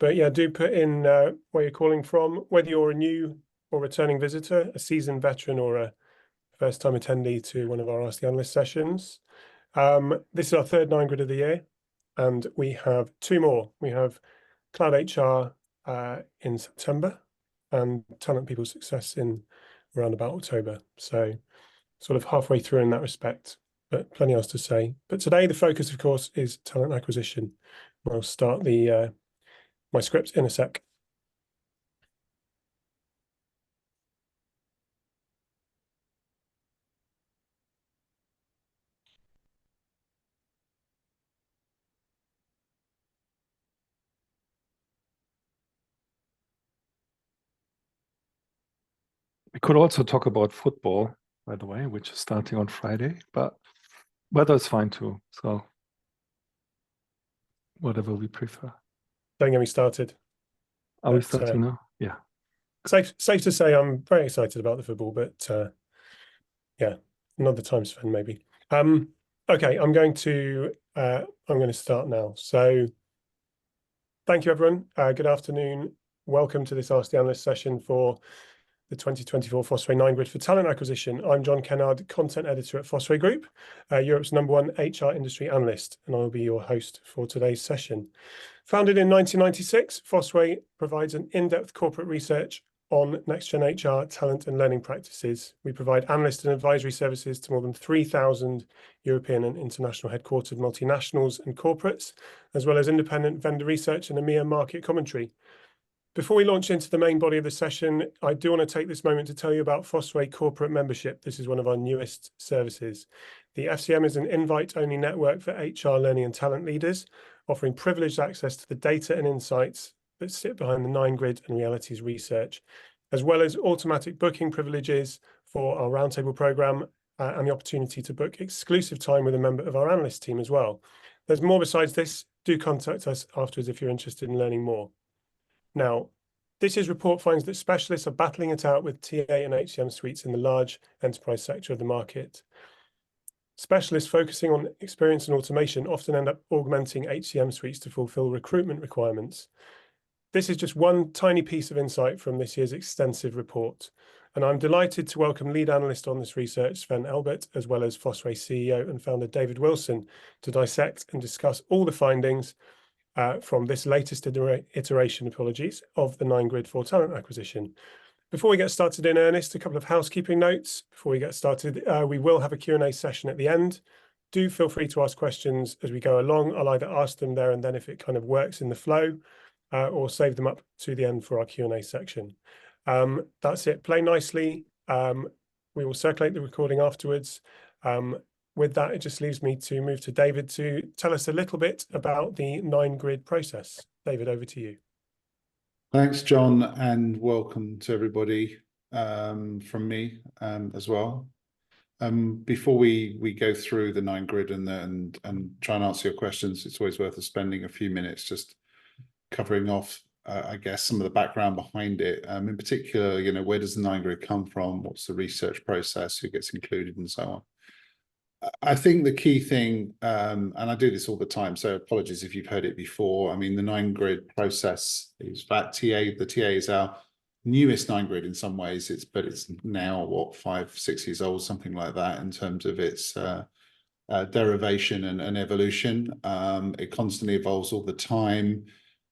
But yeah, do put in where you're calling from, whether you're a new or returning visitor, a seasoned veteran, or a first-time attendee to one of our Ask the Analyst sessions. This is our third 9 grid of the year, and we have two more. We have Cloud HR in September and Talent People Success in around about October. So sort of halfway through in that respect, but plenty else to say. But today the focus, of course, is talent acquisition. I'll start the my script in a sec. We could also talk about football, by the way, which is starting on Friday, but weather is fine too. So whatever we prefer. Don't get me started. Are we starting now? Yeah. Safe to say I'm very excited about the football, but yeah, another time, Sven, maybe. Okay, I'm going to start now. So thank you, everyone. Good afternoon. Welcome to this Ask the Analyst session for the 2024 Fosway 9 grid for talent acquisition. I'm John Kennard, content editor at Fosway Group, Europe's #1 HR industry analyst, and I'll be your host for today's session. Founded in 1996, Fosway provides an in-depth corporate research on next-gen HR talent and learning practices. We provide analyst and advisory services to more than 3,000 European and international headquartered multinationals and corporates, as well as independent vendor research and EMEA market commentary. Before we launch into the main body of the session, I do want to take this moment to tell you about Fosway Corporate Membership. This is one of our newest services. The FCM is an invite-only network for HR learning and talent leaders, offering privileged access to the data and insights that sit behind the 9 grid and realities research, as well as automatic booking privileges for our roundtable program and the opportunity to book exclusive time with a member of our analyst team as well. There's more besides this. Do contact us afterwards if you're interested in learning more. Now, this year's report finds that specialists are battling it out with TA and HCM suites in the large enterprise sector of the market. Specialists focusing on experience and automation often end up augmenting HCM suites to fulfill recruitment requirements. This is just one tiny piece of insight from this year's extensive report, and I'm delighted to welcome lead analyst on this research, Sven Elbert, as well as Fosway CEO and founder David Wilson, to dissect and discuss all the findings from this latest iteration, of the 9 grid for talent acquisition. Before we get started in earnest, a couple of housekeeping notes. Before we get started, we will have a Q&A session at the end. Do feel free to ask questions as we go along. I'll either ask them there and then if it kind of works in the flow, or save them up to the end for our Q&A section. That's it. Play nicely. We will circulate the recording afterwards. With that, it just leaves me to move to David to tell us a little bit about the 9 grid process. David, over to you. Thanks, John, and welcome to everybody from me as well. Before we go through the 9 grid and try and answer your questions, it's always worth us spending a few minutes just covering off, I guess, some of the background behind it. In particular, you know, where does the 9 grid come from? What's the research process? Who gets included, and so on. I think the key thing, and I do this all the time, so apologies if you've heard it before. I mean, the 9 grid process is that the TA is our newest 9 grid in some ways. But it's now, what, 5-6 years old, something like that, in terms of its derivation and evolution. It constantly evolves all the time.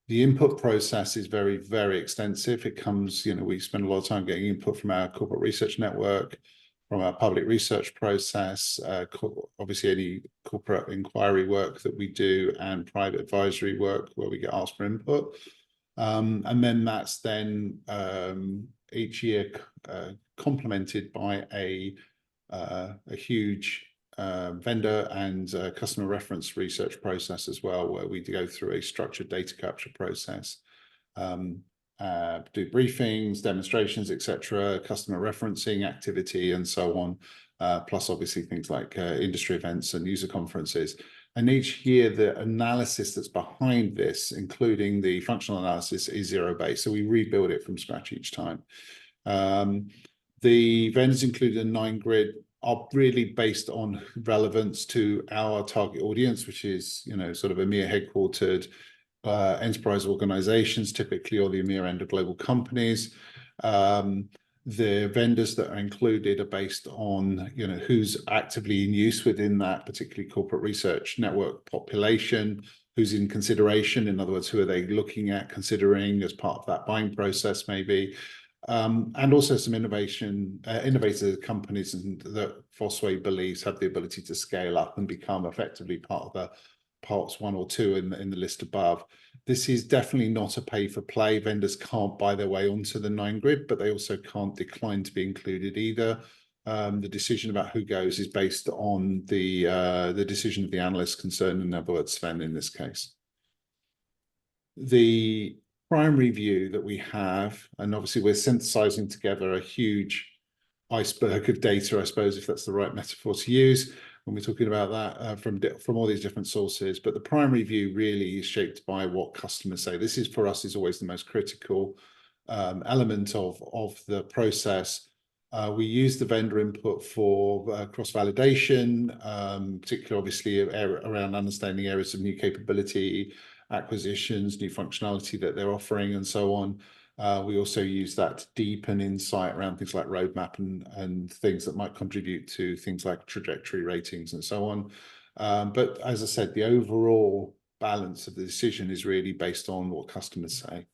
The input process is very, very extensive. It comes, you know, we spend a lot of time getting input from our corporate research network, from our public research process, obviously any corporate inquiry work that we do, and private advisory work where we get asked for input. And then that's then each year complemented by a huge vendor and customer reference research process as well, where we go through a structured data capture process. Do briefings, demonstrations, etc., customer referencing activity, and so on, plus obviously things like industry events and user conferences. And each year, the analysis that's behind this, including the functional analysis, is zero-based. So we rebuild it from scratch each time. The vendors included in 9 grid are really based on relevance to our target audience, which is, you know, sort of EMEA headquartered enterprise organizations, typically, or the EMEA end of global companies. The vendors that are included are based on, who's actively in use within that particularly corporate research network population, who's in consideration. In other words, who are they looking at, considering as part of that buying process, maybe. And also some innovative companies that Fosway believes have the ability to scale up and become effectively part of the parts 1 or 2 in the list above. This is definitely not a pay for play. Vendors can't buy their way onto the 9 grid, but they also can't decline to be included either. The decision about who goes is based on the decision of the analyst concerned, in other words, Sven in this case. The primary view that we have, and obviously we're synthesizing together a huge iceberg of data, I suppose, if that's the right metaphor to use when we're talking about that, from all these different sources. But the primary view really is shaped by what customers say. This is, for us, is always the most critical element of the process. We use the vendor input for cross-validation, particularly obviously around understanding areas of new capability, acquisitions, new functionality that they're offering, and so on. We also use that to deepen insight around things like roadmap and things that might contribute to things like trajectory ratings and so on. But as I said, the overall balance of the decision is really based on what customers say.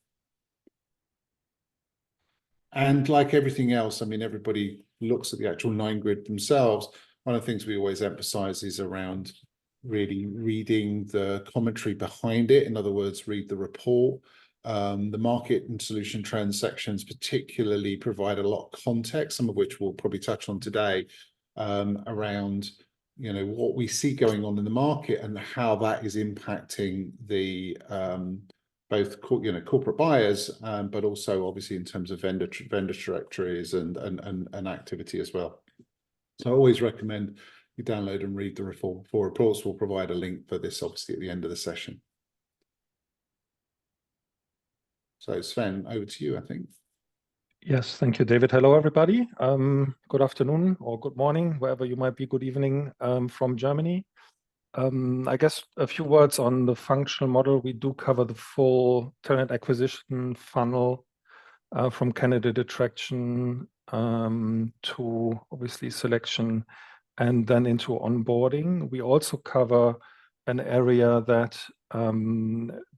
And like everything else, I mean, everybody looks at the actual 9 grid themselves. One of the things we always emphasize is around really reading the commentary behind it. In other words, read the report. The market and solution trends sections particularly provide a lot of context, some of which we'll probably touch on today, around what we see going on in the market and how that is impacting the both corporate buyers, but also obviously in terms of vendor trajectories and activity as well. So I always recommend you download and read the full reports. We'll provide a link for this obviously at the end of the session. So Sven, over to you, I think. Yes, thank you, David. Hello, everybody. Good afternoon or good morning, wherever you might be. Good evening from Germany. I guess a few words on the functional model. We do cover the full talent acquisition funnel from candidate attraction to obviously selection and then into onboarding. We also cover an area that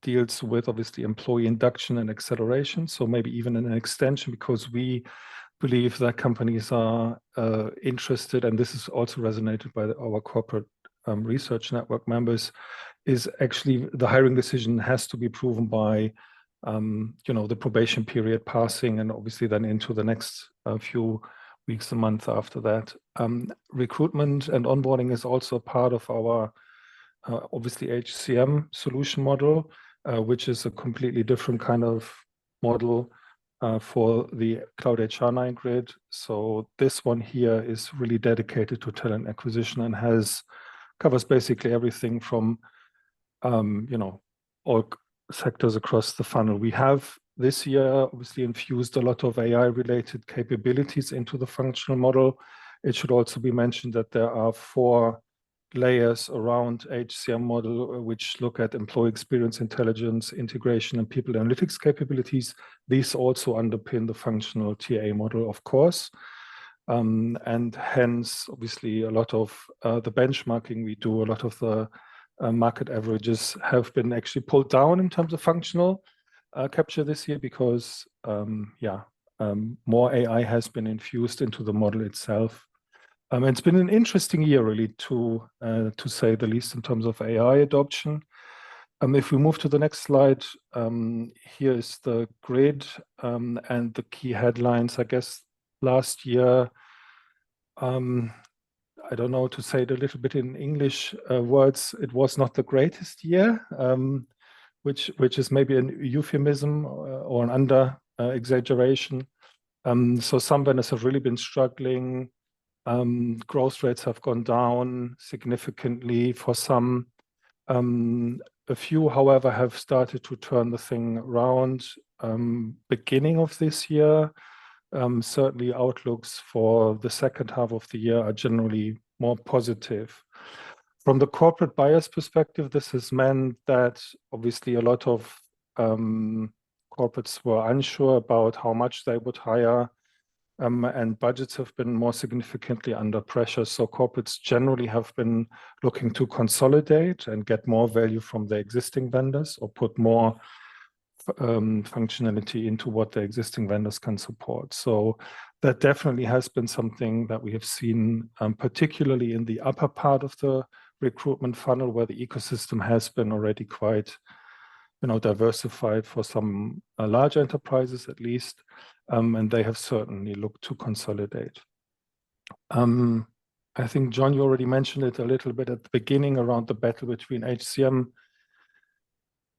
deals with obviously employee induction and acceleration, so maybe even an extension, because we believe that companies are interested, and this is also resonated by our corporate research network members, is actually the hiring decision has to be proven by the probation period passing, and obviously then into the next few weeks, a month after that. Recruitment and onboarding is also part of our obviously HCM solution model, which is a completely different kind of model for the Cloud HR 9 grid. So this one here is really dedicated to talent acquisition and covers basically everything from all sectors across the funnel. We have this year obviously infused a lot of AI-related capabilities into the functional model. It should also be mentioned that there are 4 layers around HCM model, which look at employee experience intelligence, integration, and people analytics capabilities. These also underpin the functional TA model, of course. And hence, obviously, a lot of the benchmarking we do, a lot of the market averages have been actually pulled down in terms of functional capture this year because, more AI has been infused into the model itself. It's been an interesting year, really, to say the least, in terms of AI adoption. If we move to the next slide, here is the grid and the key headlines. I guess last year, I don't know to say it a little bit in English words, it was not the greatest year, which is maybe a euphemism or an under exaggeration. So some vendors have really been struggling. Growth rates have gone down significantly for some. A few, however, have started to turn the thing around beginning of this year. Certainly outlooks for the second half of the year are generally more positive. From the corporate buyer's perspective, this has meant that obviously a lot of corporates were unsure about how much they would hire, and budgets have been more significantly under pressure. So corporates generally have been looking to consolidate and get more value from their existing vendors, or put more functionality into what the existing vendors can support. So that definitely has been something that we have seen, particularly in the upper part of the recruitment funnel, where the ecosystem has been already quite, diversified for some large enterprises at least, and they have certainly looked to consolidate. I think, John, you already mentioned it a little bit at the beginning around the battle between HCM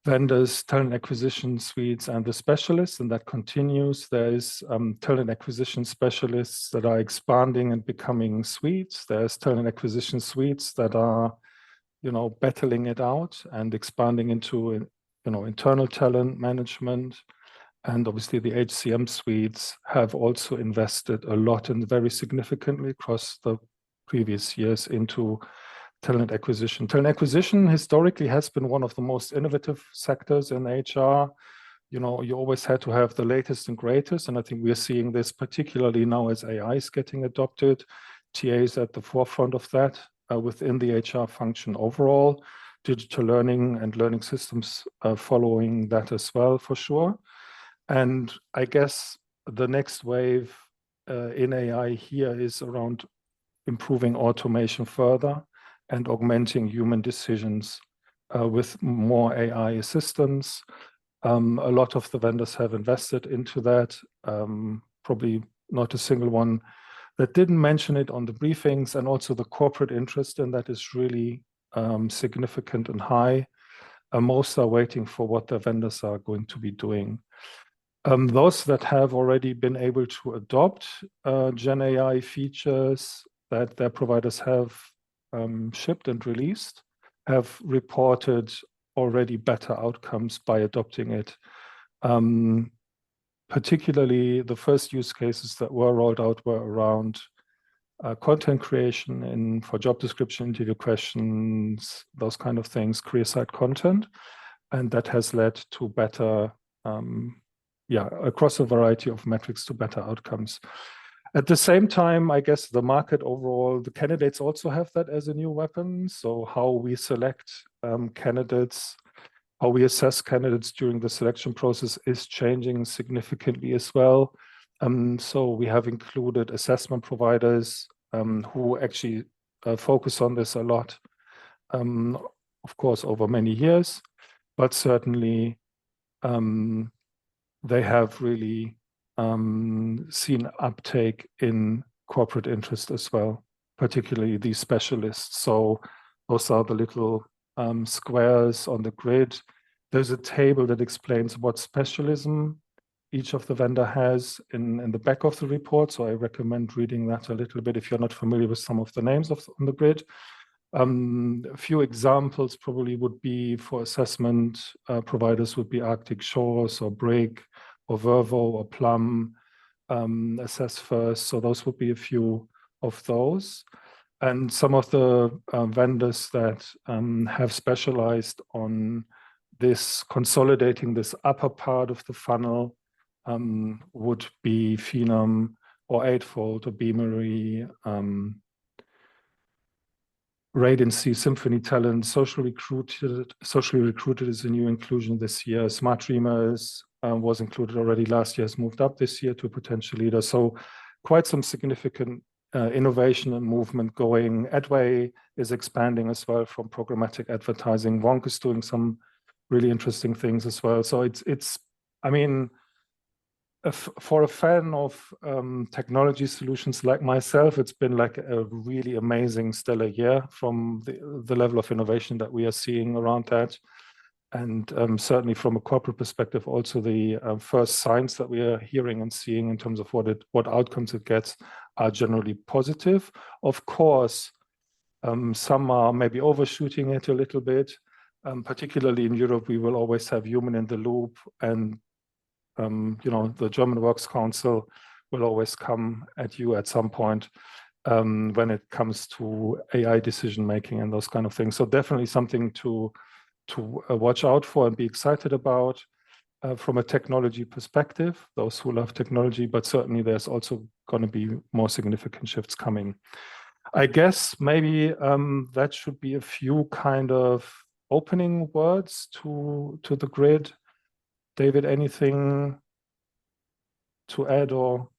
vendors, talent acquisition suites, and the specialists, and that continues. There is talent acquisition specialists that are expanding and becoming suites. There's talent acquisition suites that are, battling it out and expanding into, internal talent management. And obviously the HCM suites have also invested a lot and very significantly across the previous years into talent acquisition. Talent acquisition historically has been one of the most innovative sectors in HR. You always had to have the latest and greatest. And I think we're seeing this particularly now as AI is getting adopted. TA is at the forefront of that within the HR function overall. Digital learning and learning systems following that as well, for sure. And I guess the next wave in AI here is around improving automation further and augmenting human decisions with more AI assistance. A lot of the vendors have invested into that. Probably not a single one that didn't mention it on the briefings, and also the corporate interest in that is really significant and high. Most are waiting for what the vendors are going to be doing. Those that have already been able to adopt Gen AI features that their providers have shipped and released have reported already better outcomes by adopting it. Particularly the first use cases that were rolled out were around content creation for job description, interview questions, those kind of things, career site content. And that has led to better, across a variety of metrics, to better outcomes. At the same time, I guess the market overall, the candidates also have that as a new weapon. So how we select candidates, how we assess candidates during the selection process is changing significantly as well. So we have included assessment providers who actually focus on this a lot, of course, over many years, but certainly they have really seen uptake in corporate interest as well, particularly these specialists. So those are the little squares on the grid. There's a table that explains what specialism each of the vendor has in the back of the report. So I recommend reading that a little bit if you're not familiar with some of the names on the grid. A few examples probably would be for assessment providers would be Arctic Shores or Brig or Vervo or Plum, Assess First. So those would be a few of those. And some of the vendors that have specialized on this, consolidating this upper part of the funnel, would be Phenom or Eightfold or Beamery, Radiancy, Symphony Talent, Socially Recruited is a new inclusion this year. Smart Dreamers was included already last year, has moved up this year to a potential leader. So quite some significant innovation and movement going. Adway is expanding as well from programmatic advertising. Wonk is doing some really interesting things as well. So it's I mean, for a fan of technology solutions like myself, it's been like a really amazing, stellar year from the level of innovation that we are seeing around that. And certainly from a corporate perspective, also the first signs that we are hearing and seeing in terms of what outcomes it gets are generally positive. Of course, some are maybe overshooting it a little bit. Particularly in Europe, we will always have human in the loop, and the German Works Council will always come at you at some point. when it comes to AI decision making and those kind of things. So definitely something to watch out for and be excited about from a technology perspective, those who love technology, but certainly there's also going to be more significant shifts coming. I guess maybe that should be a few kind of opening words to the grid. David, anything to add or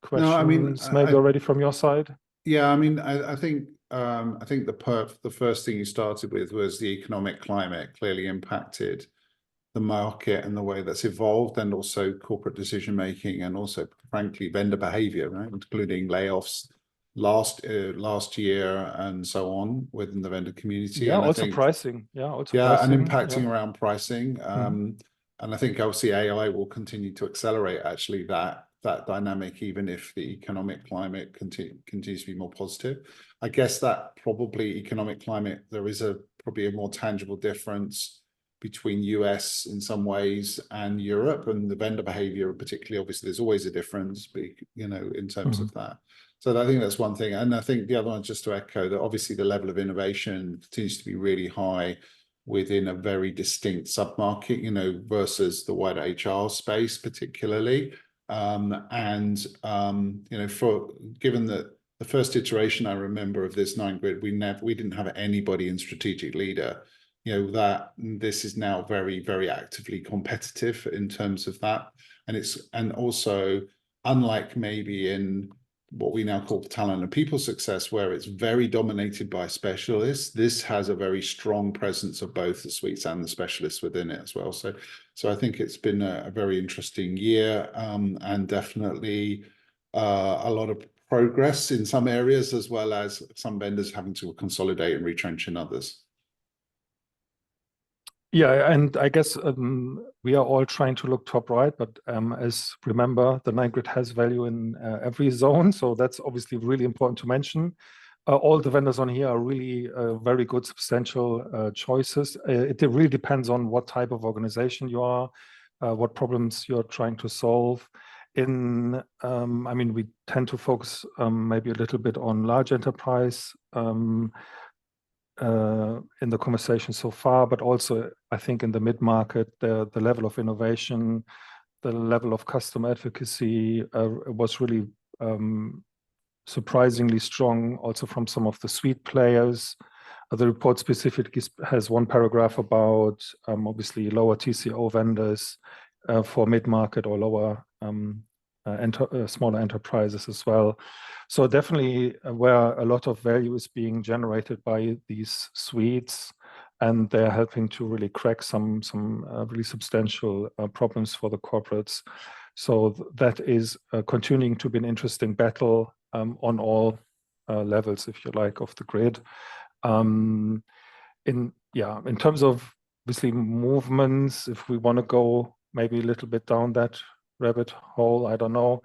questions? No, I mean, maybe already from your side? Yeah, I mean, I think the first thing you started with was the economic climate clearly impacted the market and the way that's evolved, and also corporate decision making, and also, frankly, vendor behavior, right, including layoffs last year and so on within the vendor community. Yeah, and also I think, pricing. Yeah, also yeah, pricing. and impacting yeah. around pricing. And I think obviously AI will continue to accelerate actually that dynamic, even if the economic climate continues to be more positive. I guess that probably economic climate, there is probably a more tangible difference between US in some ways and Europe, and the vendor behavior particularly. Obviously, there's always a difference, you know, in terms of that. So I think that's one thing. And I think the other one, just to echo, that obviously the level of innovation continues to be really high within a very distinct submarket, you know, versus the wider HR space particularly. You know, given that the first iteration I remember of this 9-grid, we didn't have anybody in strategic leader, you know, that this is now very, very actively competitive in terms of that. And also, unlike maybe in what we now call talent and people success, where it's very dominated by specialists, this has a very strong presence of both the suites and the specialists within it as well. So I think it's been a very interesting year, and definitely a lot of progress in some areas, as well as some vendors having to consolidate and retrench in others. Yeah, and I guess we are all trying to look top right, but as remember, the 9-grid has value in every zone. So that's obviously really important to mention. All the vendors on here are really very good, substantial choices. It really depends on what type of organization you are, what problems you're trying to solve. I mean, we tend to focus maybe a little bit on large enterprise in the conversation so far, but also I think in the mid-market, the level of innovation, the level of customer advocacy was really surprisingly strong, also from some of the suite players. The report specifically has one paragraph about obviously lower TCO vendors for mid-market or lower smaller enterprises as well. So definitely where a lot of value is being generated by these suites, and they're helping to really crack some really substantial problems for the corporates. So that is continuing to be an interesting battle on all levels, if you like, of the grid. In terms of obviously movements, if we want to go maybe a little bit down that rabbit hole, I don't know.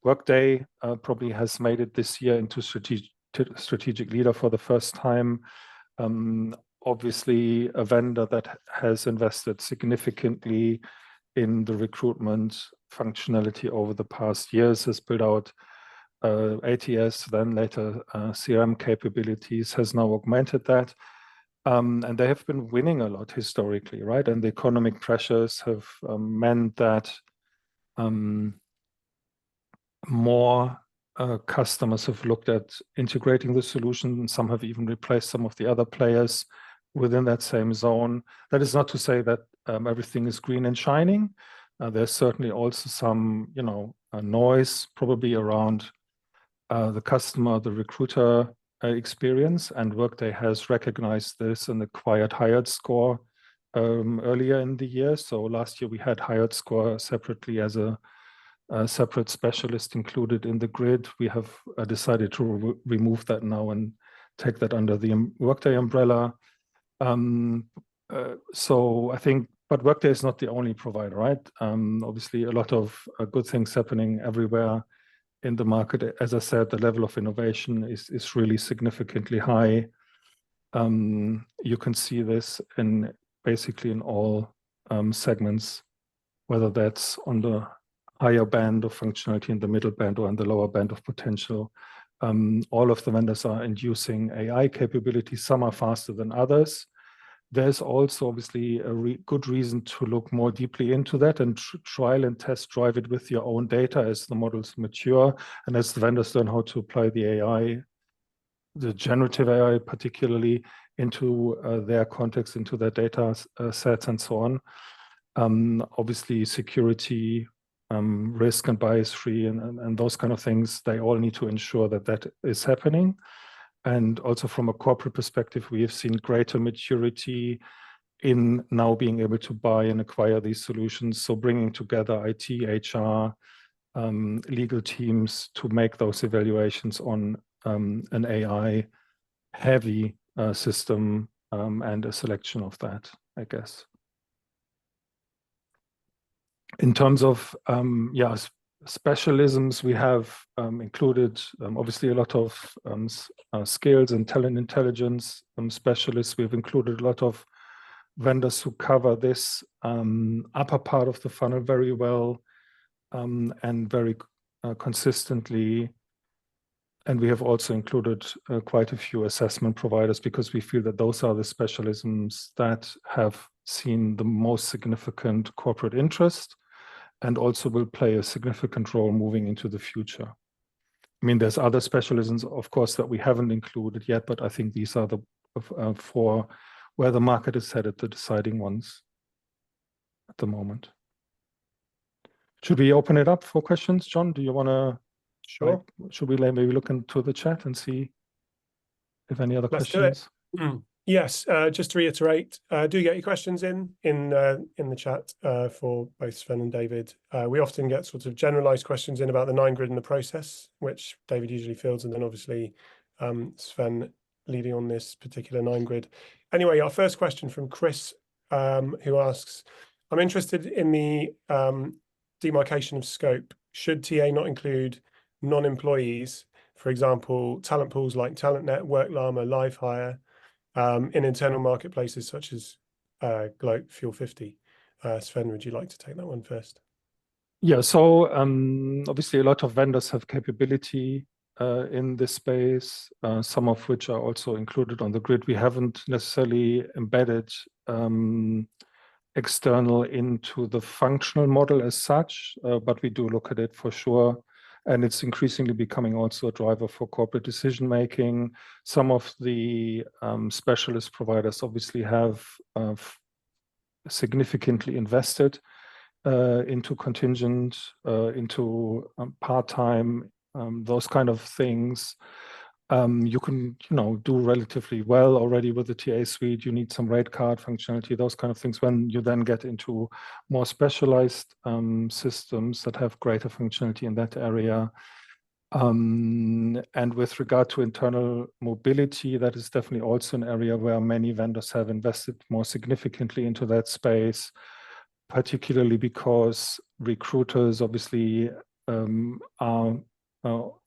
Workday probably has made it this year into strategic leader for the first time. Obviously, a vendor that has invested significantly in the recruitment functionality over the past years, has built out ATS, then later CRM capabilities, has now augmented that. And they have been winning a lot historically, right? And the economic pressures have meant that more customers have looked at integrating the solution. Some have even replaced some of the other players within that same zone. That is not to say that everything is green and shining. There's certainly also some, noise probably around the customer, the recruiter experience, and Workday has recognized this and acquired HiredScore earlier in the year. So last year we had HiredScore separately as a separate specialist included in the grid. We have decided to remove that now and take that under the Workday umbrella. So I think, but Workday is not the only provider, right? Obviously, a lot of good things happening everywhere in the market. As I said, the level of innovation is really significantly high. You can see this basically in all segments, whether that's on the higher band of functionality, in the middle band, or in the lower band of potential. All of the vendors are inducing AI capabilities. Some are faster than others. There's also obviously a good reason to look more deeply into that and trial and test drive it with your own data as the models mature and as the vendors learn how to apply the AI, the generative AI particularly, into their context, into their data sets and so on. Obviously security, risk and bias free and those kind of things, they all need to ensure that that is happening. And also from a corporate perspective, we have seen greater maturity in now being able to buy and acquire these solutions. So bringing together IT, HR, legal teams to make those evaluations on an AI heavy system and a selection of that, I guess. In terms of specialisms, we have included obviously a lot of skills and talent intelligence specialists. We've included a lot of vendors who cover this upper part of the funnel very well and very consistently. And we have also included quite a few assessment providers because we feel that those are the specialisms that have seen the most significant corporate interest and also will play a significant role moving into the future. I mean, there's other specialisms, of course, that we haven't included yet, but I think these are the for where the market is headed, the deciding ones at the moment. Should we open it up for questions, John? Do you want to? Sure. Should we maybe look into the chat and see if any other Let's questions? do it. Yes, just to reiterate, do get your questions in the chat for both Sven and David. We often get sort of generalized questions in about the 9 grid and the process, which David usually fields, and then obviously Sven leading on this particular 9 grid. Anyway, our first question from Chris, who asks, I'm interested in the demarcation of scope. Should TA not include non-employees, for example, talent pools like TalentNet, WorkLlama, LiveHire, in internal marketplaces such as Gloat, Fuel 50? Sven, would you like to take that one first? Yeah, so obviously a lot of vendors have capability in this space, some of which are also included on the grid. We haven't necessarily embedded external into the functional model as such, but we do look at it for sure. And it's increasingly becoming also a driver for corporate decision making. Some of the specialist providers obviously have significantly invested into contingent, into part-time, those kind of things. You can, do relatively well already with the TA suite. You need some rate card functionality, those kind of things. When you then get into more specialized systems that have greater functionality in that area. And with regard to internal mobility, that is definitely also an area where many vendors have invested more significantly into that space, particularly because recruiters obviously are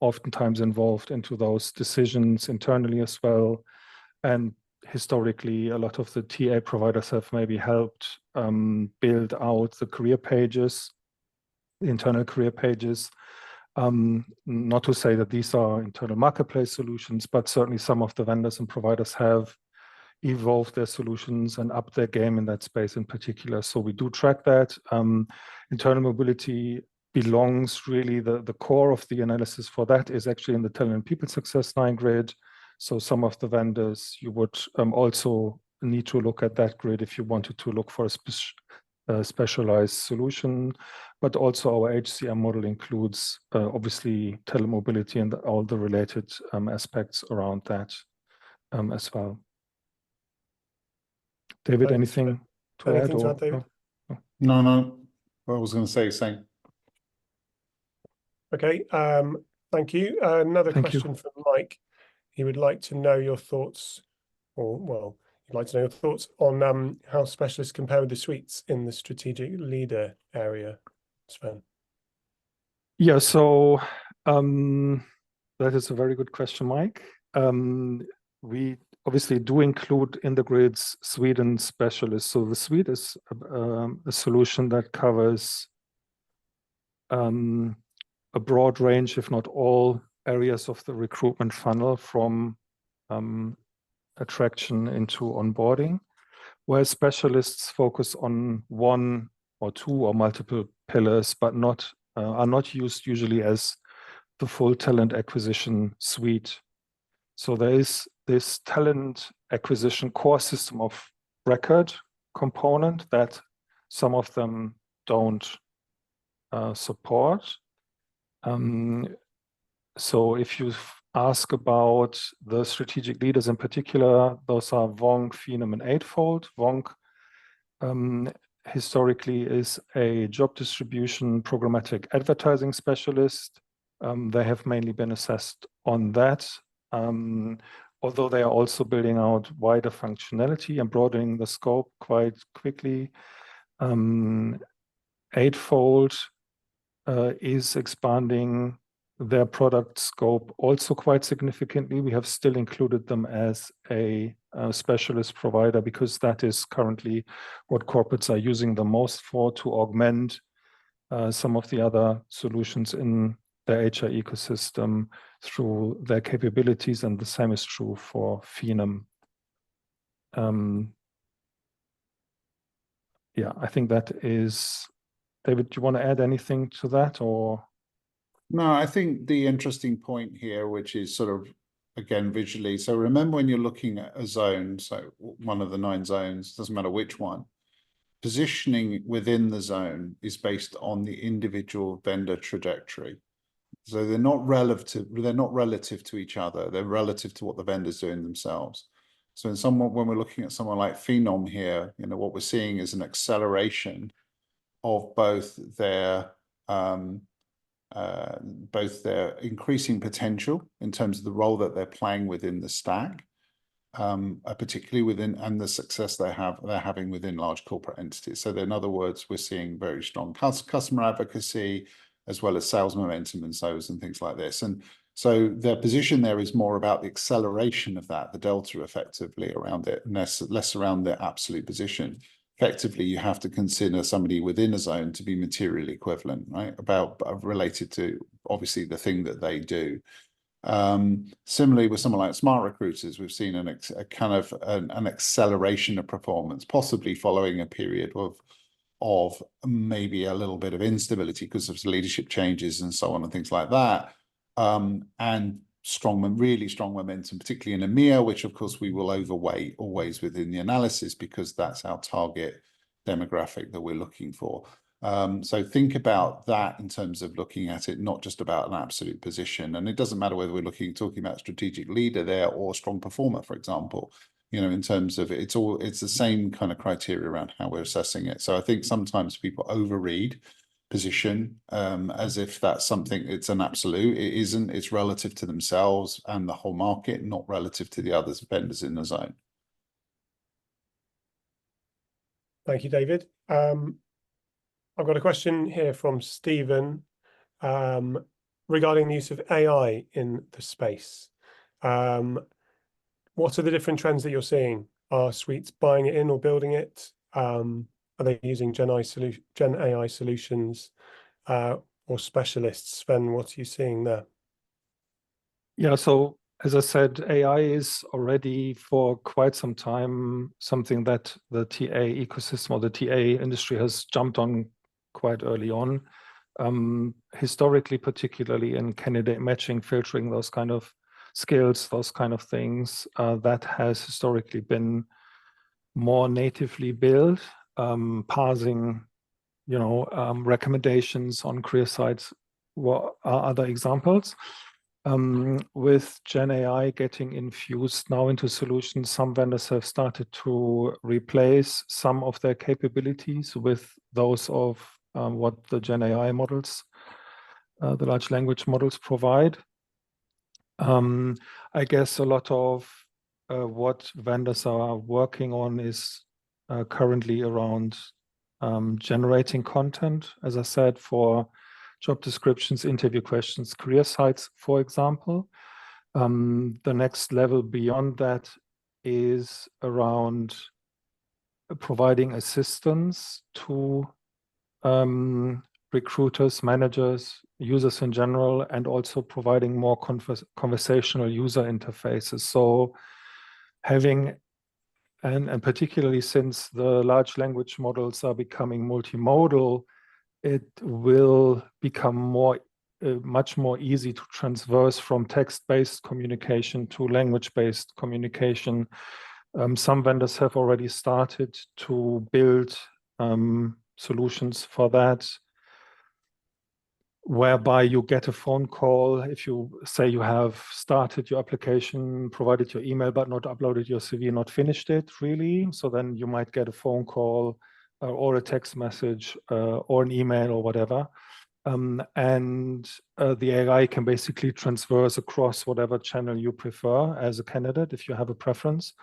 oftentimes involved into those decisions internally as well. And historically, a lot of the TA providers have maybe helped build out the career pages, the internal career pages. Not to say that these are internal marketplace solutions, but certainly some of the vendors and providers have evolved their solutions and upped their game in that space in particular. So we do track that. Internal mobility belongs really, the core of the analysis for that is actually in the talent and people success 9 grid. So some of the vendors you would also need to look at that grid if you wanted to look for a specialized solution. But also our HCM model includes obviously telemobility and all the related aspects around that as well. David, anything to add? David? No. I was going to say same. Okay, thank you. Another question from Mike. He would like to know your thoughts, he'd like to know your thoughts on how specialists compare with the suites in the strategic leader area, Sven. Yeah, so that is a very good question, Mike. We obviously do include in the grids suite and specialists. So the suite is a solution that covers a broad range, if not all, areas of the recruitment funnel, from attraction into onboarding, where specialists focus on one or two or multiple pillars, but are not used usually as the full talent acquisition suite. So there is this talent acquisition core system of record component that some of them don't support. So if you ask about the strategic leaders in particular, those are Vonk, Phenom, and Eightfold. Vonk historically is a job distribution programmatic advertising specialist. They have mainly been assessed on that, although they are also building out wider functionality and broadening the scope quite quickly. Eightfold is expanding their product scope also quite significantly. We have still included them as a specialist provider because that is currently what corporates are using the most for, to augment some of the other solutions in their HR ecosystem through their capabilities, and the same is true for Phenom. Yeah, I think that is. David, do you want to add anything to that, or? No, I think the interesting point here, which is sort of, again, visually. So remember, when you're looking at a zone, so one of the 9 zones, doesn't matter which one, positioning within the zone is based on the individual vendor trajectory. So they're not relative to each other. They're relative to what the vendor's doing themselves. So when we're looking at someone like Phenom here, what we're seeing is an acceleration of both their increasing potential in terms of the role that they're playing within the stack, particularly within, and the success they're having within large corporate entities. So in other words, we're seeing very strong customer advocacy, as well as sales momentum and sales and things like this. And so their position there is more about the acceleration of that, the delta effectively around it, and less around their absolute position. Effectively, you have to consider somebody within a zone to be materially equivalent, right? Related to obviously the thing that they do. Similarly, with someone like Smart Recruiters, we've seen an acceleration of performance, possibly following a period of maybe a little bit of instability because of leadership changes and so on and things like that. And really strong momentum, particularly in EMEA, which of course we will overweight always within the analysis because that's our target demographic that we're looking for. So think about that in terms of looking at it, not just about an absolute position. And it doesn't matter whether we're talking about strategic leader there or strong performer, for example, in terms of it's the same kind of criteria around how we're assessing it. So I think sometimes people overread position as if that's something, it's an absolute. It isn't. It's relative to themselves and the whole market, not relative to the other vendors in the zone. Thank you, David. I've got a question here from Stephen regarding the use of AI in the space. What are the different trends that you're seeing? Are suites buying it in or building it? Are they using Gen AI solutions or specialists? Sven, what are you seeing there? Yeah, so as I said, AI is already for quite some time something that the TA ecosystem or the TA industry has jumped on quite early on. Historically, particularly in candidate matching, filtering, those kind of skills, those kind of things, that has historically been more natively built. Parsing, recommendations on career sites are other examples. With Gen AI getting infused now into solutions, some vendors have started to replace some of their capabilities with those of what the Gen AI models, the large language models provide. I guess a lot of what vendors are working on is currently around generating content, as I said, for job descriptions, interview questions, career sites, for example. The next level beyond that is around providing assistance to recruiters, managers, users in general, and also providing more conversational user interfaces. So having, and particularly since the large language models are becoming multimodal, it will become much more easy to transverse from text-based communication to language-based communication. Some vendors have already started to build solutions for that, whereby you get a phone call if you say you have started your application, provided your email, but not uploaded your CV, not finished it really. So then you might get a phone call or a text message or an email or whatever. And the AI can basically transverse across whatever channel you prefer as a candidate, if you have a preference.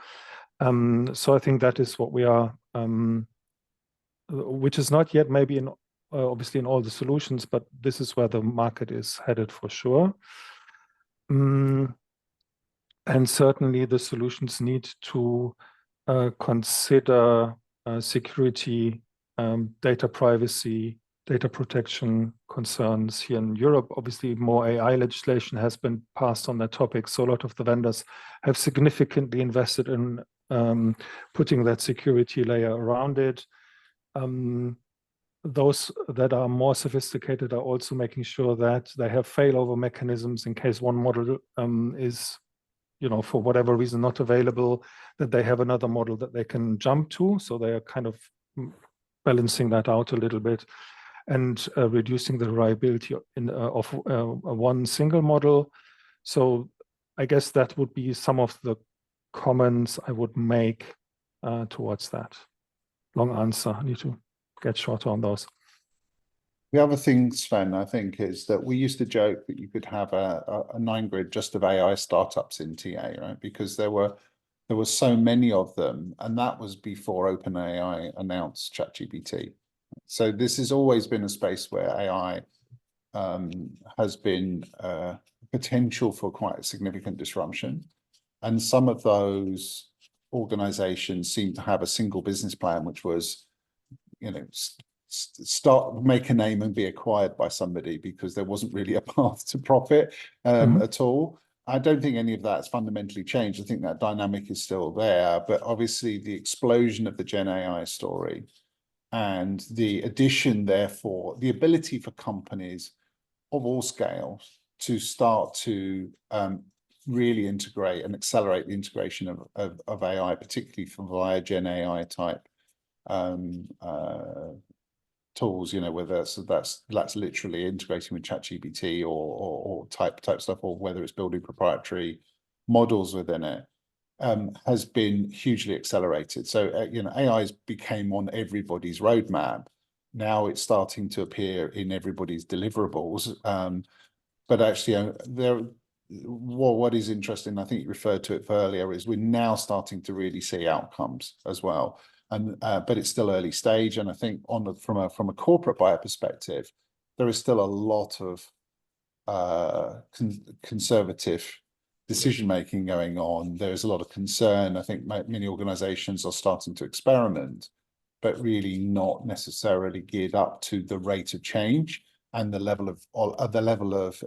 So I think that is what we are, which is not yet maybe in obviously in all the solutions, but this is where the market is headed for sure. And certainly the solutions need to consider security, data privacy, data protection concerns. Here in Europe, obviously more AI legislation has been passed on that topic. So a lot of the vendors have significantly invested in putting that security layer around it. Those that are more sophisticated are also making sure that they have failover mechanisms in case one model is, for whatever reason not available, that they have another model that they can jump to. So they are kind of balancing that out a little bit and reducing the reliability of one single model. So I guess that would be some of the comments I would make towards that. Long answer. I need to get shorter on those. The other thing, Sven, I think, is that we used to joke that you could have a 9-grid just of AI startups in TA, right? Because there were so many of them, and that was before OpenAI announced ChatGPT. So this has always been a space where AI has been potential for quite a significant disruption. And some of those organizations seem to have a single business plan, which was, make a name and be acquired by somebody, because there wasn't really a path to profit at all. I don't think any of that's fundamentally changed. I think that dynamic is still there, but obviously the explosion of the Gen AI story and the addition, therefore, the ability for companies of all scales to start to really integrate and accelerate the integration of AI, particularly via Gen AI type tools, whether that's literally integrating with ChatGPT or type stuff, or whether it's building proprietary models within it, has been hugely accelerated. So AI's became on everybody's roadmap. Now it's starting to appear in everybody's deliverables. But actually, what is interesting, I think you referred to it earlier, is we're now starting to really see outcomes as well. And but it's still early stage, and I think from a corporate buyer perspective, there is still a lot of conservative decision making going on. There is a lot of concern. I think many organizations are starting to experiment, but really not necessarily geared up to the rate of change and the level of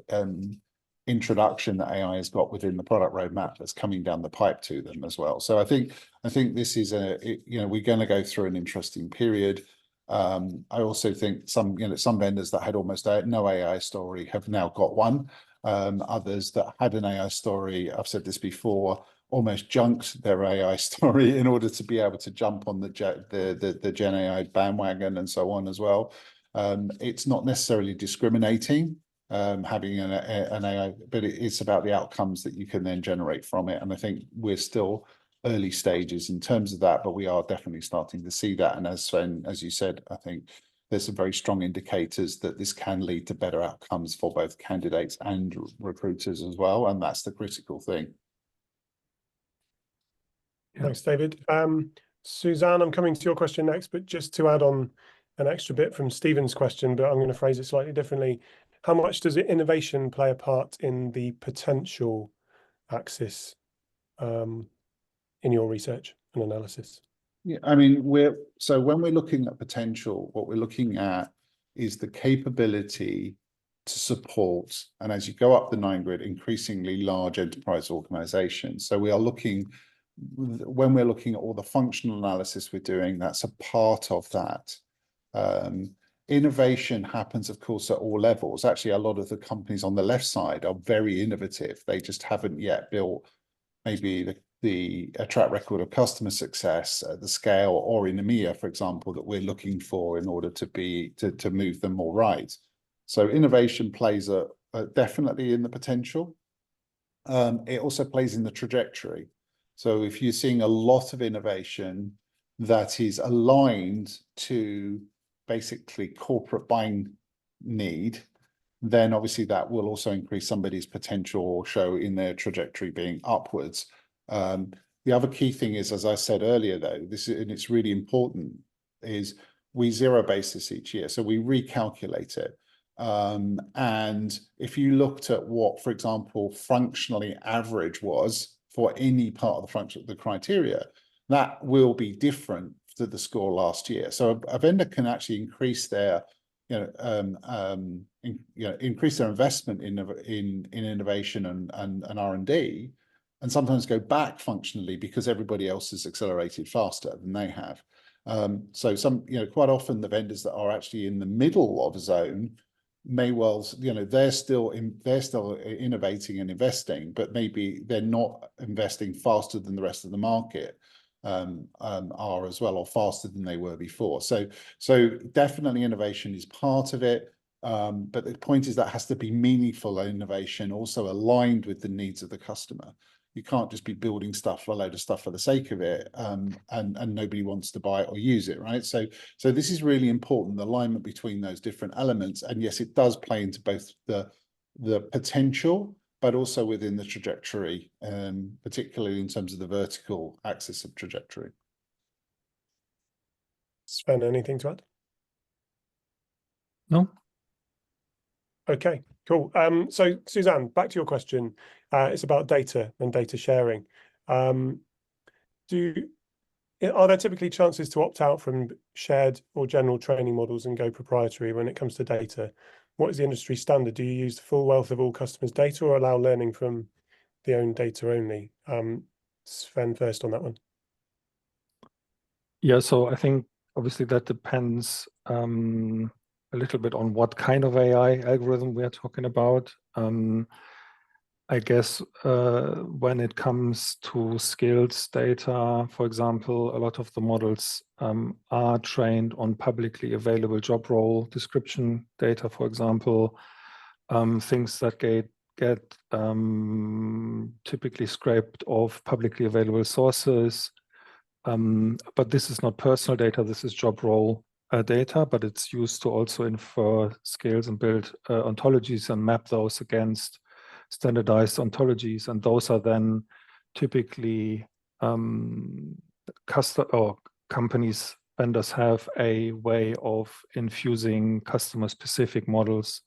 introduction that AI has got within the product roadmap that's coming down the pipe to them as well. So I think this is we're going to go through an interesting period. I also think some vendors that had almost no AI story have now got one. Others that had an AI story, I've said this before, almost junked their AI story in order to be able to jump on the Gen AI bandwagon and so on as well. It's not necessarily discriminating, having an AI, but it's about the outcomes that you can then generate from it. And I think we're still early stages in terms of that, but we are definitely starting to see that. And as Sven, as you said, I think there's some very strong indicators that this can lead to better outcomes for both candidates and recruiters as well. And that's the critical thing. Thanks, David. Suzanne, I'm coming to your question next, but just to add on an extra bit from Stephen's question, but I'm going to phrase it slightly differently. How much does innovation play a part in the potential axis in your research and analysis? Yeah, I mean, when we're looking at potential, what we're looking at is the capability to support, and as you go up the 9 grid, increasingly large enterprise organizations. So we are looking, when we're looking at all the functional analysis we're doing, that's a part of that. Innovation happens, of course, at all levels. Actually, a lot of the companies on the left side are very innovative. They just haven't yet built maybe a track record of customer success at the scale, or in EMEA, for example, that we're looking for in order to move them more right. So innovation plays definitely in the potential. It also plays in the trajectory. So if you're seeing a lot of innovation that is aligned to basically corporate buying need, then obviously that will also increase somebody's potential or show in their trajectory being upwards. The other key thing is, as I said earlier, though, and it's really important, is we zero base this each year. So we recalculate it. And if you looked at what, for example, functionally average was for any part of the function, the criteria, that will be different to the score last year. So a vendor can actually increase their, increase their investment in innovation and R&D, and sometimes go back functionally because everybody else has accelerated faster than they have. So quite often the vendors that are actually in the middle of a zone may well, they're still innovating and investing, but maybe they're not investing faster than the rest of the market are as well, or faster than they were before. So definitely innovation is part of it. But the point is that has to be meaningful innovation, also aligned with the needs of the customer. You can't just be building stuff, a load of stuff for the sake of it, and nobody wants to buy it or use it, right? So this is really important, the alignment between those different elements. And yes, it does play into both the potential, but also within the trajectory, particularly in terms of the vertical axis of trajectory. Sven, anything to add? No. Okay, cool. So Suzanne, back to your question. It's about data and data sharing. Are there typically chances to opt out from shared or general training models and go proprietary when it comes to data? What is the industry standard? Do you use the full wealth of all customers' data, or allow learning from the own data only? Sven, first on that one. Yeah, so I think obviously that depends a little bit on what kind of AI algorithm we are talking about. I guess when it comes to skills data, for example, a lot of the models are trained on publicly available job role description data, for example, things that get typically scraped off publicly available sources. But this is not personal data, this is job role data, but it's used to also infer skills and build ontologies and map those against standardized ontologies. And those are then typically companies, vendors have a way of infusing customer-specific models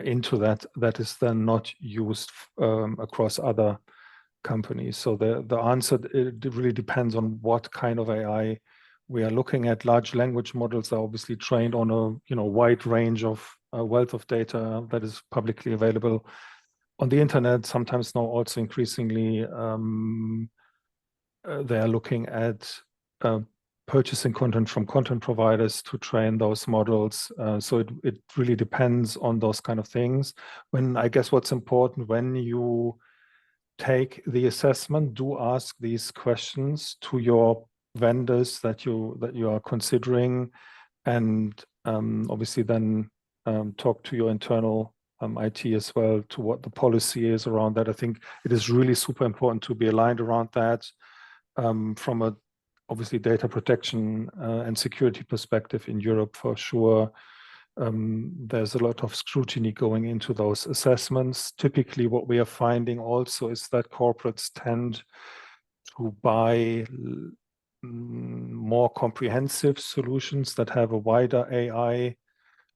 into that is then not used across other companies. So the answer, it really depends on what kind of AI we are looking at. Large language models are obviously trained on a wide range of wealth of data that is publicly available on the internet. Sometimes now also increasingly they are looking at purchasing content from content providers to train those models. So it really depends on those kind of things. I guess what's important when you take the assessment, do ask these questions to your vendors that you are considering, and obviously then talk to your internal IT as well, to what the policy is around that. I think it is really super important to be aligned around that from a obviously data protection and security perspective in Europe for sure. There's a lot of scrutiny going into those assessments. Typically, what we are finding also is that corporates tend to buy more comprehensive solutions that have a wider AI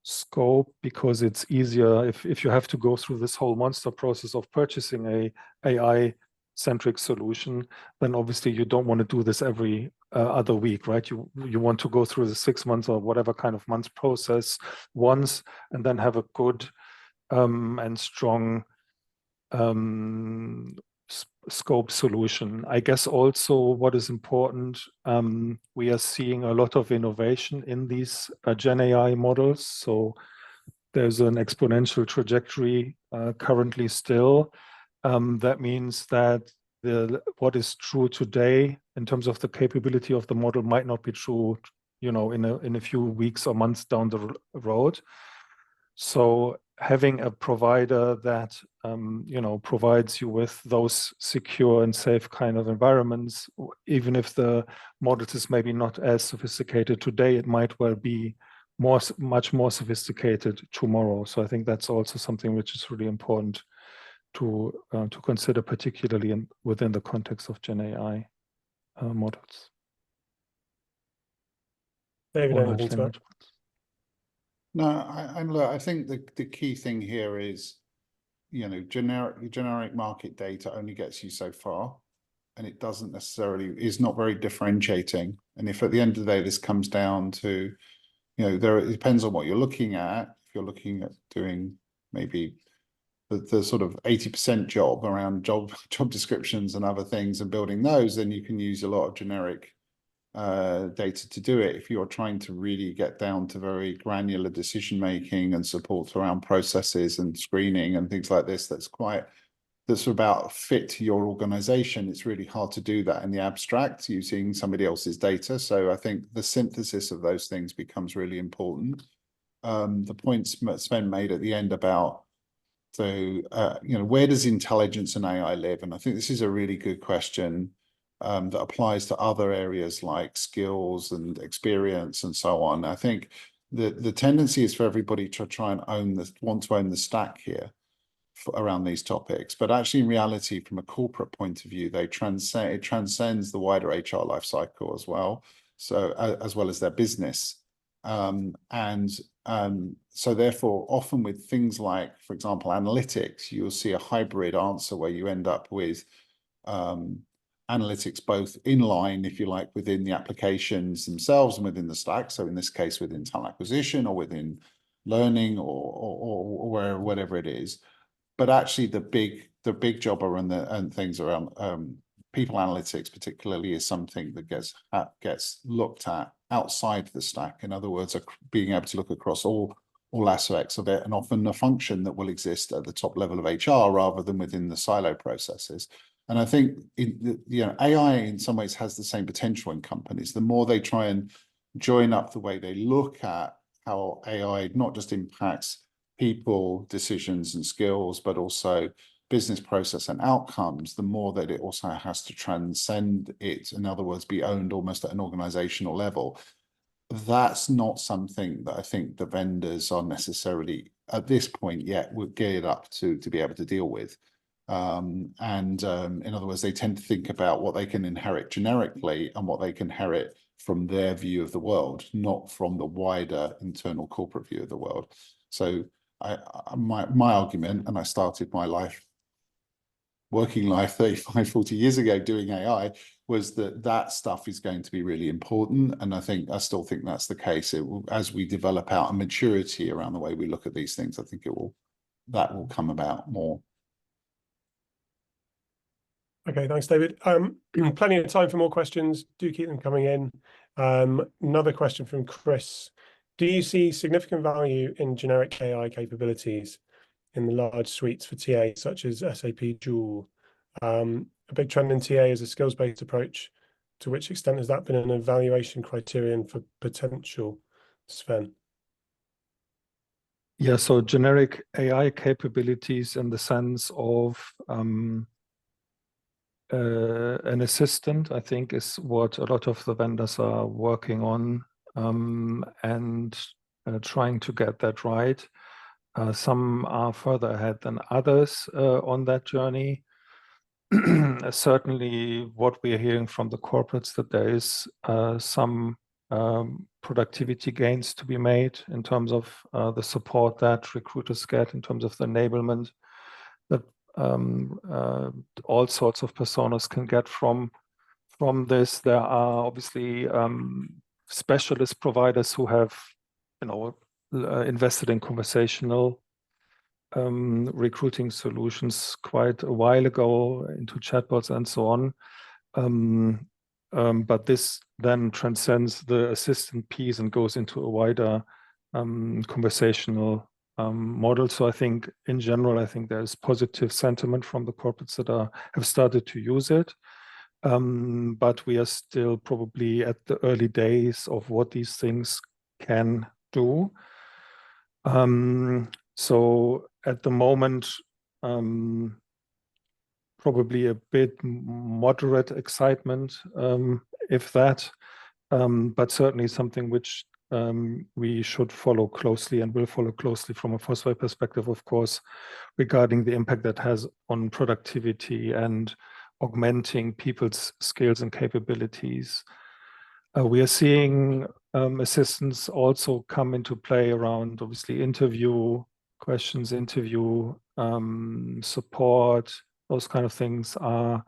scope, because it's easier if you have to go through this whole monster process of purchasing a AI-centric solution, then obviously you don't want to do this every other week, right? You want to go through the 6 months or whatever kind of months process once, and then have a good and strong scope solution. I guess also what is important, we are seeing a lot of innovation in these Gen AI models. So there's an exponential trajectory currently still. That means that what is true today in terms of the capability of the model might not be true, in a few weeks or months down the road. So having a provider that provides you with those secure and safe kind of environments, even if the model is maybe not as sophisticated today, it might well be much more sophisticated tomorrow. So I think that's also something which is really important to consider, particularly within the context of Gen AI models. David, anything to add? No, I think the key thing here is, generic market data only gets you so far, and it doesn't necessarily is not very differentiating. And if at the end of the day this comes down to, it depends on what you're looking at. If you're looking at doing maybe the sort of 80% job around job descriptions and other things and building those, then you can use a lot of generic data to do it. If you're trying to really get down to very granular decision making and support around processes and screening and things like this, that's about fit to your organization, it's really hard to do that in the abstract using somebody else's data. So I think the synthesis of those things becomes really important. The points Sven made at the end about, where does intelligence and AI live? And I think this is a really good question that applies to other areas like skills and experience and so on. I think the tendency is for everybody to try and want to own the stack here around these topics, but actually in reality, from a corporate point of view, it transcends the wider HR life cycle as well. So as well as their business. So therefore, often with things like, for example, analytics, you'll see a hybrid answer where you end up with analytics both inline, if you like, within the applications themselves and within the stack. So in this case, within talent acquisition or within learning or whatever it is. But actually, the big job and things around people analytics, particularly, is something that gets looked at outside the stack. In other words, being able to look across all aspects of it, and often a function that will exist at the top level of HR rather than within the silo processes. And I think AI in some ways has the same potential in companies. The more they try and join up the way they look at how AI not just impacts people, decisions and skills, but also business process and outcomes, the more that it also has to transcend it. In other words, be owned almost at an organizational level. That's not something that I think the vendors are necessarily at this point yet geared up to be able to deal with. In other words, they tend to think about what they can inherit generically and what they can inherit from their view of the world, not from the wider internal corporate view of the world. So my argument, and I started my working life 35, 40 years ago doing AI, was that stuff is going to be really important. And I still think that's the case. As we develop out a maturity around the way we look at these things, I think that will come about more. Okay, thanks, David. Plenty of time for more questions. Do keep them coming in. Another question from Chris. Do you see significant value in generic AI capabilities in the large suites for TA, such as SAP Joule? A big trend in TA is a skills-based approach. To which extent has that been an evaluation criterion for potential, Sven? Yeah, so generic AI capabilities in the sense of an assistant, I think, is what a lot of the vendors are working on and trying to get that right. Some are further ahead than others on that journey. Certainly what we are hearing from the corporates that there is some productivity gains to be made in terms of the support that recruiters get, in terms of the enablement that all sorts of personas can get from from this, there are obviously specialist providers who have, invested in conversational recruiting solutions quite a while ago into chatbots and so on. But this then transcends the assistant piece and goes into a wider conversational model. So I think in general, I think there's positive sentiment from the corporates that have started to use it. But we are still probably at the early days of what these things can do. So at the moment, probably a bit moderate excitement, if that, but certainly something which we should follow closely and will follow closely from a Fosway perspective, of course, regarding the impact that has on productivity and augmenting people's skills and capabilities. We are seeing assistants also come into play around, obviously, interview questions, interview support. Those kind of things are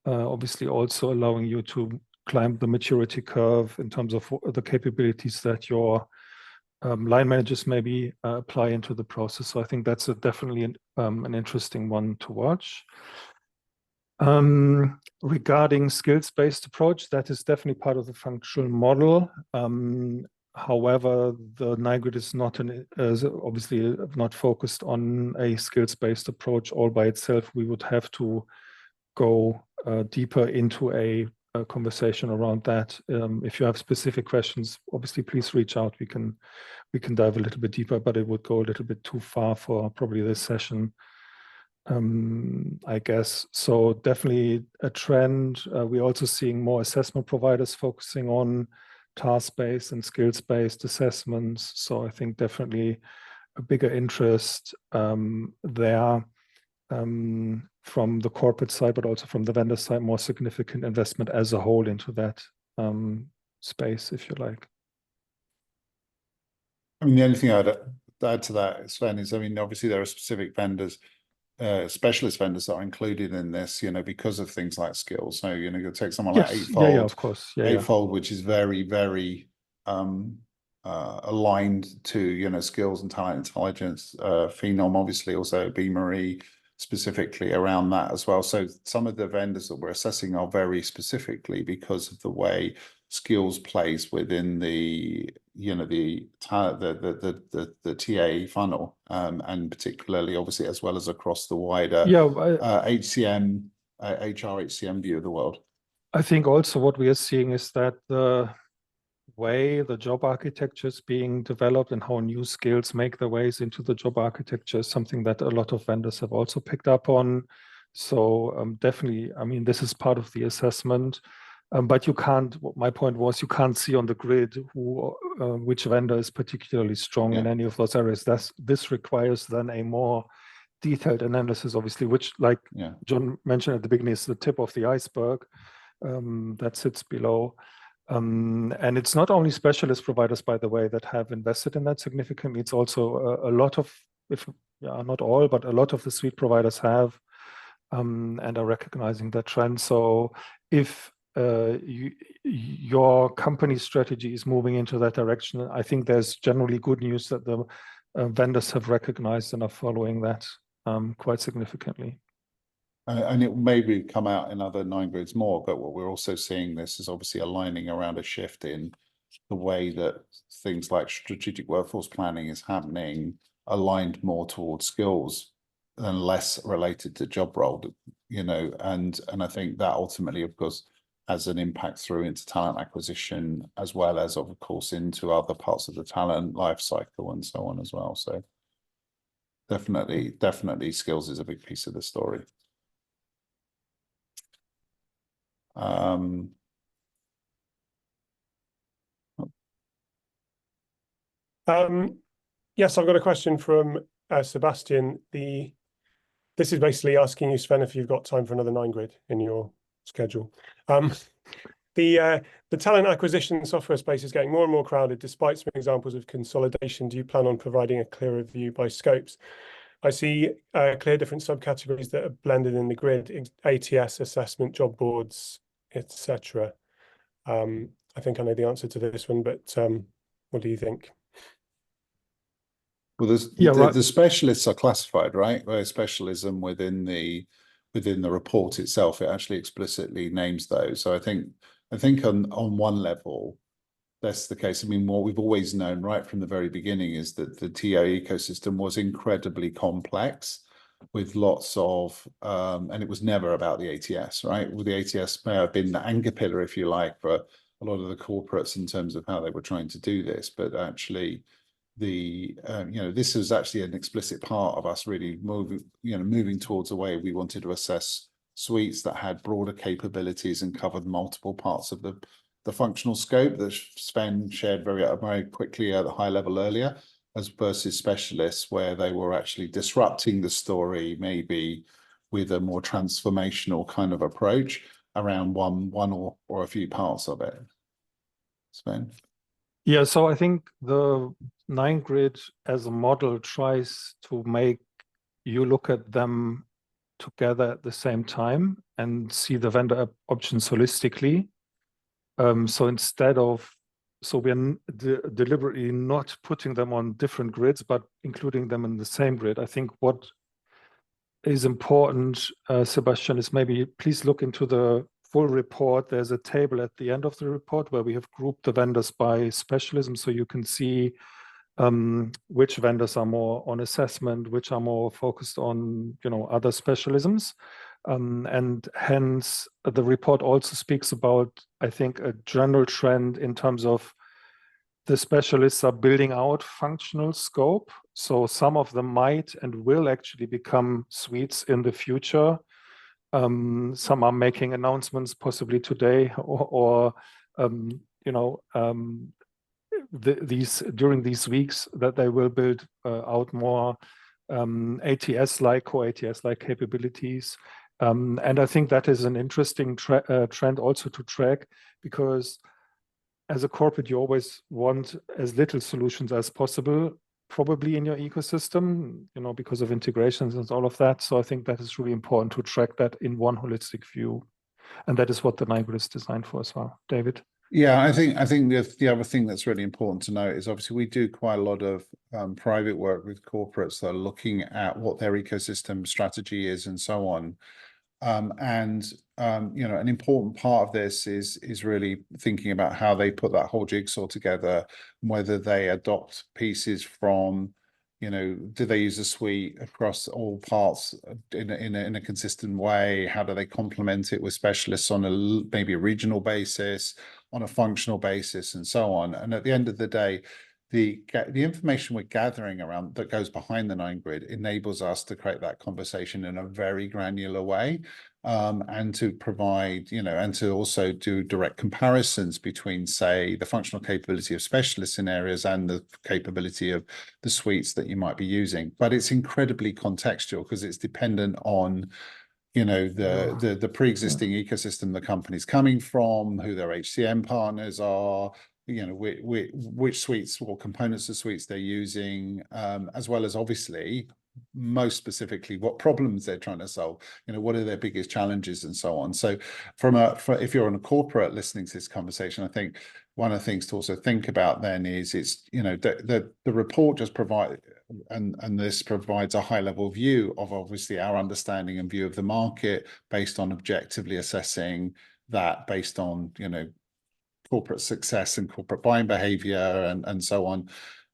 obviously also allowing you to climb the maturity curve in terms of the capabilities that your line managers maybe apply into the process. So I think that's definitely an interesting one to watch. Regarding skills-based approach, that is definitely part of the functional model. However, the 9-grid is obviously not focused on a skills-based approach all by itself. We would have to go deeper into a conversation around that. If you have specific questions, obviously, please reach out. We can dive a little bit deeper, but it would go a little bit too far for probably this session, I guess. So definitely a trend. We're also seeing more assessment providers focusing on task-based and skills-based assessments. So I think definitely a bigger interest there from the corporate side, but also from the vendor side, more significant investment as a whole into that space, if you like. I mean, the only thing I'd add to that, Sven, is, I mean, obviously there are specific vendors, specialist vendors that are included in this, because of things like skills. So, you take someone like Eightfold, of course. Eightfold, which is very, very aligned to, skills and talent intelligence. Phenom, obviously, also Beamery, specifically around that as well. So some of the vendors that we're assessing are very specifically because of the way skills plays within the TA funnel, and particularly obviously as well as across the wider HCM, HR HCM view of the world. I think also what we are seeing is that the way the job architecture is being developed and how new skills make their ways into the job architecture is something that a lot of vendors have also picked up on. So definitely, I mean, this is part of the assessment. But you can't, my point was, you can't see on the grid which vendor is particularly strong in any of those areas. This requires then a more detailed analysis, obviously, which, like John mentioned at the beginning, is the tip of the iceberg that sits below. And it's not only specialist providers, by the way, that have invested in that significantly. It's also a lot of, not all, but a lot of the suite providers have and are recognizing that trend. So if your company strategy is moving into that direction, I think there's generally good news that the vendors have recognized and are following that quite significantly. And it maybe come out in other 9-grids more, but what we're also seeing this is obviously aligning around a shift in the way that things like strategic workforce planning is happening, aligned more towards skills and less related to job role, and I think that ultimately, of course, has an impact through into talent acquisition, as well as, of course, into other parts of the talent life cycle and so on as well. So definitely skills is a big piece of the story. Yes, I've got a question from Sebastian. This is basically asking you, Sven, if you've got time for another 9-grid in your schedule. The talent acquisition software space is getting more and more crowded, despite some examples of consolidation. Do you plan on providing a clearer view by scopes? I see clear different subcategories that are blended in the grid: ATS, assessment, job boards, etc. I think I know the answer to this one, but what do you think? Well, the specialists are classified, right? By specialism within the report itself, it actually explicitly names those. So I think on one level, that's the case. I mean, what we've always known right from the very beginning is that the TA ecosystem was incredibly complex with lots of, and it was never about the ATS, right? Well, the ATS may have been the anchor pillar, if you like, for a lot of the corporates in terms of how they were trying to do this, but actually this is actually an explicit part of us really moving towards a way we wanted to assess suites that had broader capabilities and covered multiple parts of the functional scope that Sven shared very quickly at a high level earlier, as versus specialists where they were actually disrupting the story, maybe with a more transformational kind of approach around one or a few parts of it. Sven? Yeah, so I think the 9-grid as a model tries to make you look at them together at the same time and see the vendor options holistically. So instead of, so we're deliberately not putting them on different grids, but including them in the same grid. I think what is important, Sebastian, is maybe please look into the full report. There's a table at the end of the report where we have grouped the vendors by specialism, so you can see which vendors are more on assessment, which are more focused on other specialisms, and hence the report also speaks about, I think, a general trend in terms of the specialists are building out functional scope. So some of them might and will actually become suites in the future. Some are making announcements possibly today or during these weeks that they will build out more ATS-like, core ATS-like capabilities. And I think that is an interesting trend also to track, because as a corporate, you always want as little solutions as possible, probably in your ecosystem, because of integrations and all of that. So I think that is really important to track that in one holistic view. And that is what the 9-grid is designed for as well. David? Yeah, I think the other thing that's really important to note is obviously we do quite a lot of private work with corporates that are looking at what their ecosystem strategy is and so on. An important part of this is really thinking about how they put that whole jigsaw together, whether they adopt pieces from, do they use a suite across all parts in a consistent way? How do they complement it with specialists on maybe a regional basis, on a functional basis, and so on? And at the end of the day, the information we're gathering around that goes behind the 9-grid enables us to create that conversation in a very granular way, and to provide, and to also do direct comparisons between, say, the functional capability of specialists in areas and the capability of the suites that you might be using. But it's incredibly contextual because it's dependent on the pre-existing ecosystem the company's coming from, who their HCM partners are, which suites or components of suites they're using, as well as obviously most specifically what problems they're trying to solve, what are their biggest challenges and so on. So if you're on a corporate listening to this conversation, I think one of the things to also think about then is it's the report just provide and this provides a high level view of obviously our understanding and view of the market based on objectively assessing that based on corporate success and corporate buying behavior and so on.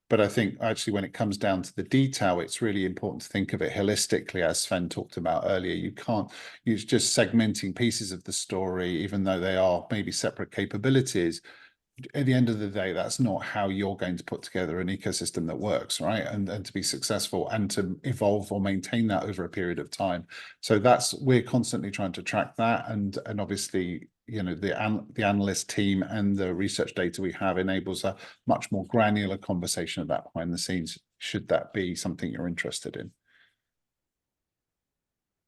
But I think actually when it comes down to the detail, it's really important to think of it holistically, as Sven talked about earlier. You can't use just segmenting pieces of the story, even though they are maybe separate capabilities. At the end of the day, that's not how you're going to put together an ecosystem that works, right? And to be successful and to evolve or maintain that over a period of time. So we're constantly trying to track that, and obviously the analyst team and the research data we have enables a much more granular conversation about behind the scenes, should that be something you're interested in.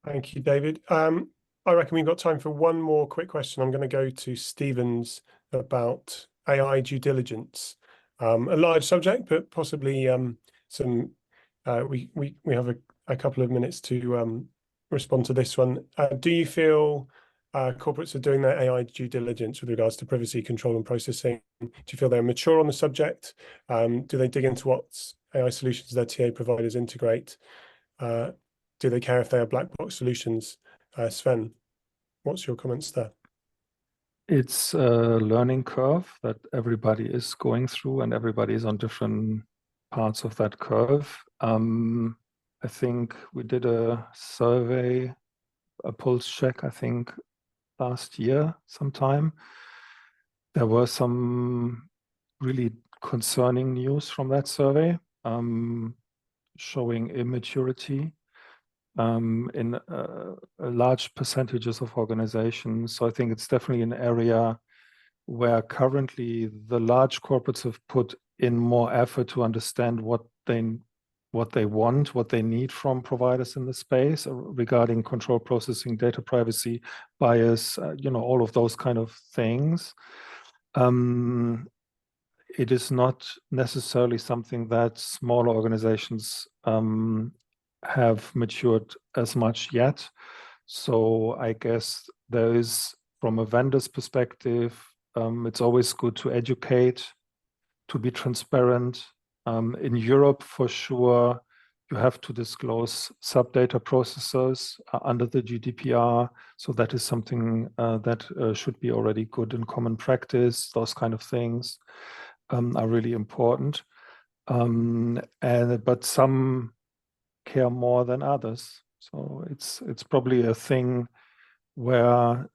Thank you, David. I reckon we've got time for one more quick question. I'm going to go to Stevens about AI due diligence. A large subject, but possibly we have a couple of minutes to respond to this one. Do you feel corporates are doing their AI due diligence with regards to privacy, control and processing? Do you feel they're mature on the subject? Do they dig into what AI solutions their TA providers integrate? Do they care if they are black box solutions? Sven, what's your comments there? It's a learning curve that everybody is going through, and everybody is on different parts of that curve. I think we did a survey, a pulse check, I think last year sometime. There were some really concerning news from that survey, showing immaturity in large percentages of organizations. So I think it's definitely an area where currently the large corporates have put in more effort to understand what they want, what they need from providers in the space regarding control processing, data privacy, bias, all of those kind of things. It is not necessarily something that smaller organizations have matured as much yet. So I guess there is, from a vendor's perspective, it's always good to educate, to be transparent. In Europe, for sure, you have to disclose sub-data processors under the GDPR. So that is something that should be already good in common practice. Those kind of things are really important. But some care more than others. So it's probably a thing where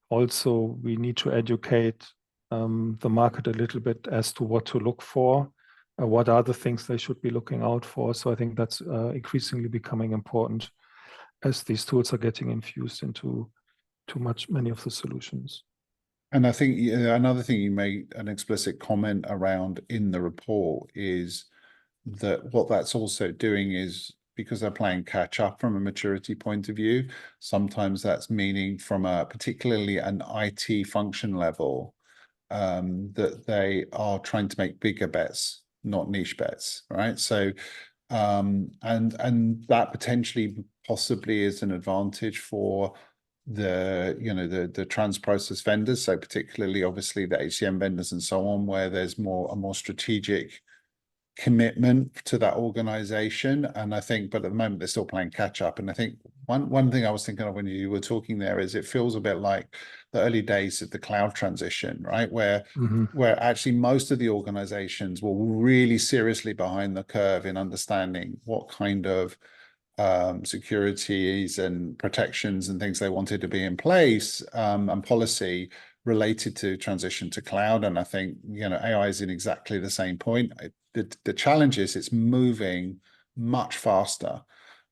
also we need to educate the market a little bit as to what to look for, what are the things they should be looking out for. So I think that's increasingly becoming important as these tools are getting infused into many of the solutions. And I think another thing you made an explicit comment around in the report is that what that's also doing is, because they're playing catch up from a maturity point of view, sometimes that's meaning from a particularly an IT function level, that they are trying to make bigger bets, not niche bets, right? So and that potentially possibly is an advantage for the trans-process vendors, so particularly obviously the HCM vendors and so on, where there's a more strategic commitment to that organization. And I think, but at the moment they're still playing catch up. And I think one thing I was thinking of when you were talking there is it feels a bit like the early days of the cloud transition, right? Where actually most of the organizations were really seriously behind the curve in understanding what kind of securities and protections and things they wanted to be in place, and policy related to transition to cloud. And I think AI is in exactly the same point. The challenge is it's moving much faster,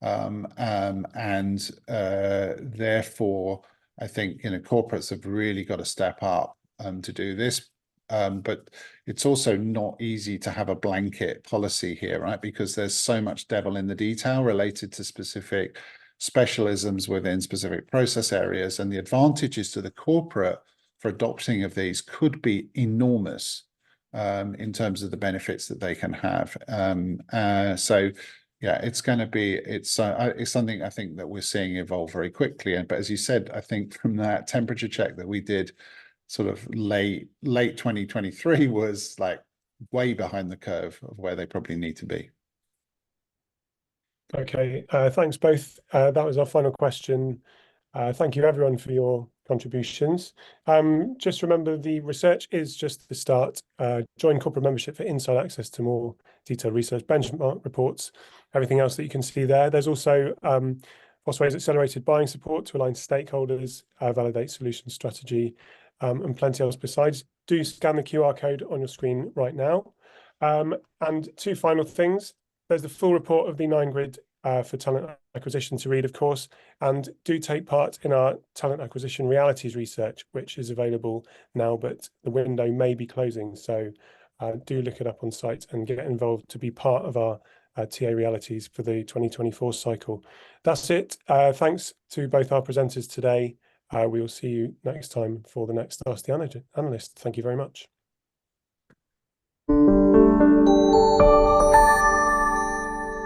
and therefore I think corporates have really got to step up to do this. But it's also not easy to have a blanket policy here, right? Because there's so much devil in the detail related to specific specialisms within specific process areas, and the advantages to the corporate for adopting of these could be enormous in terms of the benefits that they can have. So yeah, it's something I think that we're seeing evolve very quickly. But as you said, I think from that temperature check that we did sort of late 2023 was like way behind the curve of where they probably need to be. Okay, thanks both. That was our final question. Thank you everyone for your contributions. Just remember, the research is just the start. Join corporate membership for inside access to more detailed research, benchmark reports, everything else that you can see there. There's also Fosway's accelerated buying support to align stakeholders, validate solution strategy, and plenty else besides. Do scan the QR code on your screen right now. And two final things. There's the full report of the 9-grid for talent acquisition to read, of course, and do take part in our talent acquisition realities research, which is available now, but the window may be closing. So do look it up on site and get involved to be part of our TA realities for the 2024 cycle. That's it. Thanks to both our presenters today. We will see you next time for the next Ask the Analyst. Thank you very much.